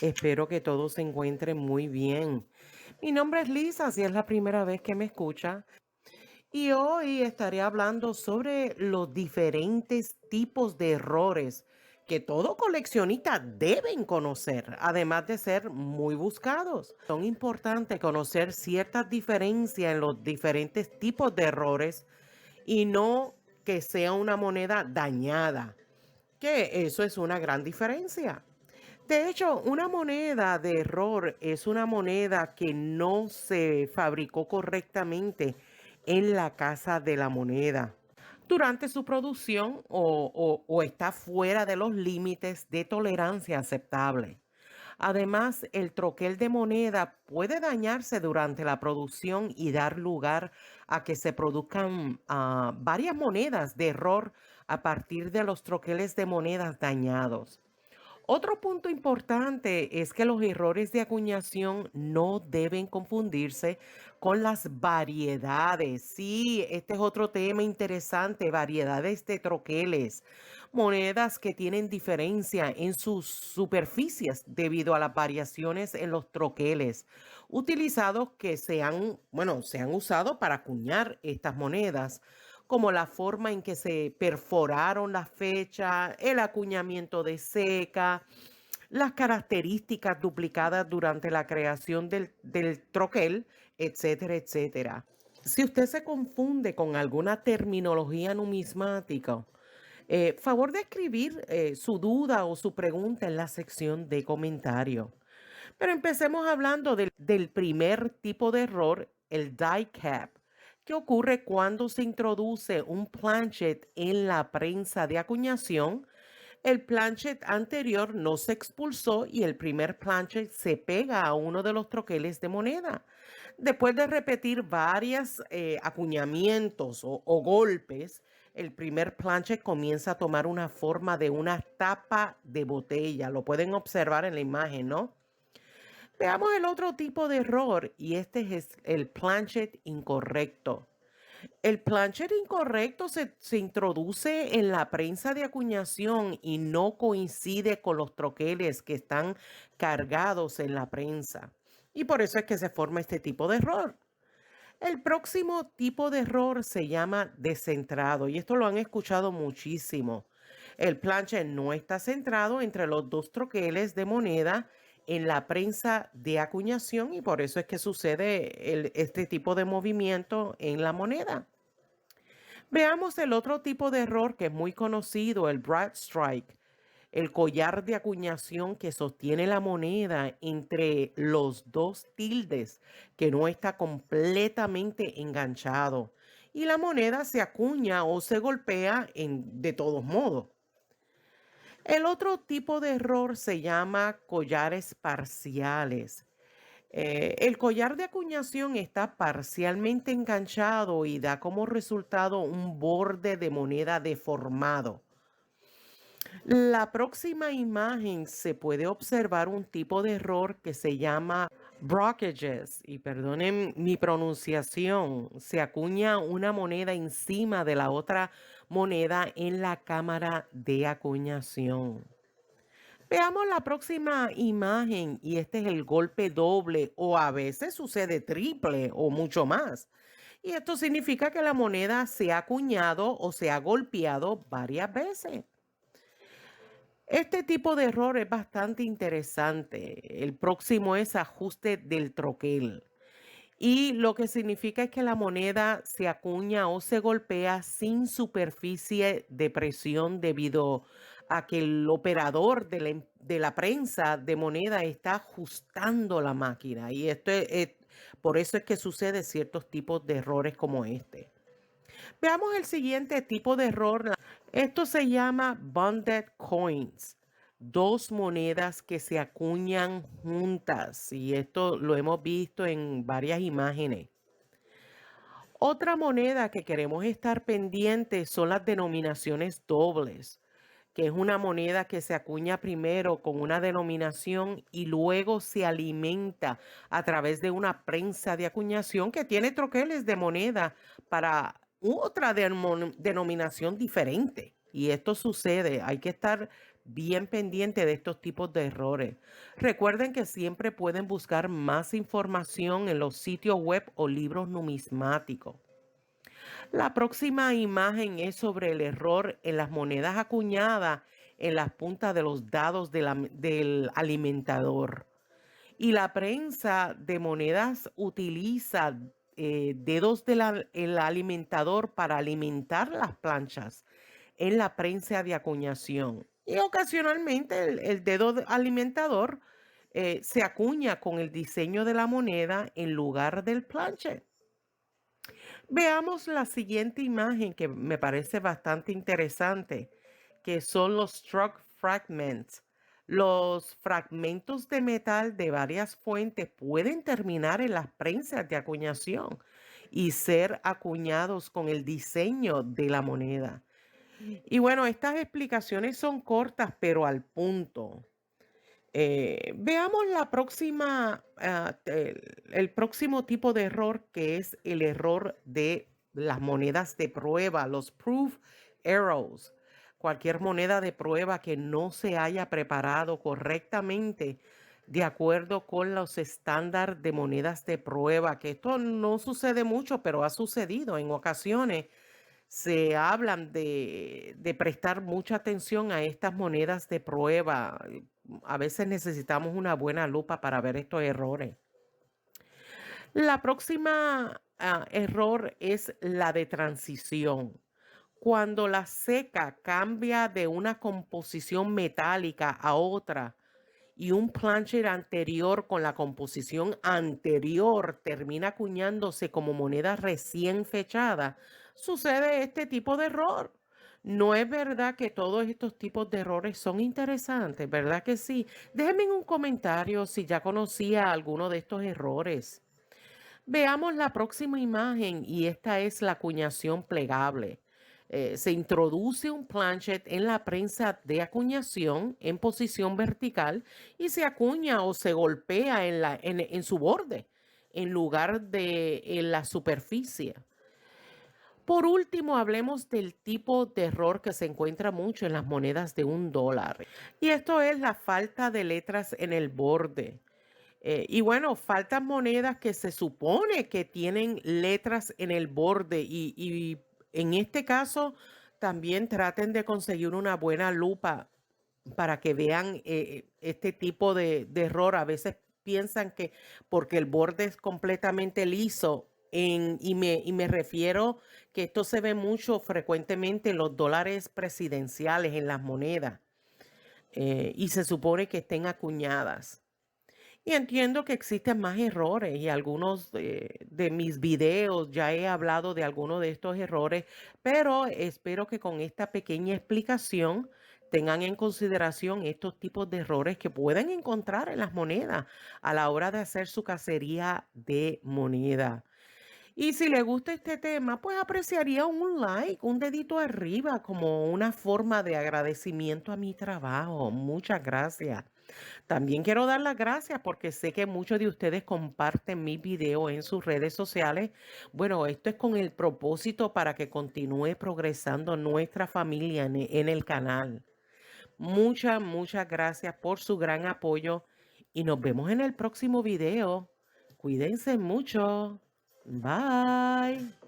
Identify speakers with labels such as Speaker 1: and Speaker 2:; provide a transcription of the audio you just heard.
Speaker 1: Espero que todos se encuentren muy bien. Mi nombre es Lisa, si es la primera vez que me escucha, y hoy estaré hablando sobre los diferentes tipos de errores que todo coleccionista deben conocer, además de ser muy buscados. Son importantes conocer ciertas diferencias en los diferentes tipos de errores y no que sea una moneda dañada, que eso es una gran diferencia. De hecho, una moneda de error es una moneda que no se fabricó correctamente en la casa de la moneda durante su producción o está fuera de los límites de tolerancia aceptable. Además, el troquel de moneda puede dañarse durante la producción y dar lugar a que se produzcan varias monedas de error a partir de los troqueles de monedas dañados. Otro punto importante es que los errores de acuñación no deben confundirse con las variedades. Sí, este es otro tema interesante, variedades de troqueles, monedas que tienen diferencia en sus superficies debido a las variaciones en los troqueles utilizados que se han usado para acuñar estas monedas, como la forma en que se perforaron las fechas, el acuñamiento de seca, las características duplicadas durante la creación del troquel, etcétera, etcétera. Si usted se confunde con alguna terminología numismática, favor de escribir su duda o su pregunta en la sección de comentarios. Pero empecemos hablando del primer tipo de error, el die cap, que ocurre cuando se introduce un planchet en la prensa de acuñación. El planchet anterior no se expulsó y el primer planchet se pega a uno de los troqueles de moneda. Después de repetir varios acuñamientos o golpes, el primer planchet comienza a tomar una forma de una tapa de botella. Lo pueden observar en la imagen, ¿no? Veamos el otro tipo de error y este es el planchet incorrecto. El planchet incorrecto se introduce en la prensa de acuñación y no coincide con los troqueles que están cargados en la prensa. Y por eso es que se forma este tipo de error. El próximo tipo de error se llama descentrado y esto lo han escuchado muchísimo. El planche no está centrado entre los dos troqueles de moneda en la prensa de acuñación y por eso es que sucede este tipo de movimiento en la moneda. Veamos el otro tipo de error que es muy conocido, el Brad Strike, el collar de acuñación que sostiene la moneda entre los dos tildes que no está completamente enganchado y la moneda se acuña o se golpea de todos modos. El otro tipo de error se llama collares parciales. El collar de acuñación está parcialmente enganchado y da como resultado un borde de moneda deformado. La próxima imagen se puede observar un tipo de error que se llama brockages, y perdonen mi pronunciación, se acuña una moneda encima de la otra moneda en la cámara de acuñación. Veamos la próxima imagen y este es el golpe doble o a veces sucede triple o mucho más. Y esto significa que la moneda se ha acuñado o se ha golpeado varias veces. Este tipo de error es bastante interesante. El próximo es ajuste del troquel. Y lo que significa es que la moneda se acuña o se golpea sin superficie de presión debido a que el operador de la prensa de moneda está ajustando la máquina. Y por eso es que sucede ciertos tipos de errores como este. Veamos el siguiente tipo de error. Esto se llama bonded coins. Dos monedas que se acuñan juntas. Y esto lo hemos visto en varias imágenes. Otra moneda que queremos estar pendientes son las denominaciones dobles, que es una moneda que se acuña primero con una denominación y luego se alimenta a través de una prensa de acuñación que tiene troqueles de moneda para otra denominación diferente. Y esto sucede, hay que estar bien pendiente de estos tipos de errores. Recuerden que siempre pueden buscar más información en los sitios web o libros numismáticos. La próxima imagen es sobre el error en las monedas acuñadas en las puntas de los dados del alimentador. Y la prensa de monedas utiliza dedos del alimentador para alimentar las planchas en la prensa de acuñación. Y ocasionalmente el dedo alimentador se acuña con el diseño de la moneda en lugar del planche. Veamos la siguiente imagen que me parece bastante interesante, que son los struck fragments. Los fragmentos de metal de varias fuentes pueden terminar en las prensas de acuñación y ser acuñados con el diseño de la moneda. Y bueno, estas explicaciones son cortas, pero al punto. Veamos la próxima, el próximo tipo de error, que es el error de las monedas de prueba, los proof errors. Cualquier moneda de prueba que no se haya preparado correctamente de acuerdo con los estándares de monedas de prueba, que esto no sucede mucho, pero ha sucedido en ocasiones. Se hablan de prestar mucha atención a estas monedas de prueba. A veces necesitamos una buena lupa para ver estos errores. La próxima error es la de transición. Cuando la seca cambia de una composición metálica a otra y un plancher anterior con la composición anterior termina acuñándose como moneda recién fechada, sucede este tipo de error. No es verdad que todos estos tipos de errores son interesantes, ¿verdad que sí? Déjenme en un comentario si ya conocía alguno de estos errores. Veamos la próxima imagen y esta es la acuñación plegable. Se introduce un planchet en la prensa de acuñación en posición vertical y se acuña o se golpea en su borde en lugar de en la superficie. Por último, hablemos del tipo de error que se encuentra mucho en las monedas de $1. Y esto es la falta de letras en el borde. Y bueno, faltan monedas que se supone que tienen letras en el borde y en este caso también traten de conseguir una buena lupa para que vean este tipo de error. A veces piensan que porque el borde es completamente liso, y me refiero que esto se ve mucho frecuentemente en los dólares presidenciales, en las monedas, y se supone que estén acuñadas. Y entiendo que existen más errores y algunos de mis videos ya he hablado de algunos de estos errores, pero espero que con esta pequeña explicación tengan en consideración estos tipos de errores que pueden encontrar en las monedas a la hora de hacer su cacería de moneda. Y si le gusta este tema, pues apreciaría un like, un dedito arriba como una forma de agradecimiento a mi trabajo. Muchas gracias. También quiero dar las gracias porque sé que muchos de ustedes comparten mis videos en sus redes sociales. Bueno, esto es con el propósito para que continúe progresando nuestra familia en el canal. Muchas gracias por su gran apoyo y nos vemos en el próximo video. Cuídense mucho. Bye.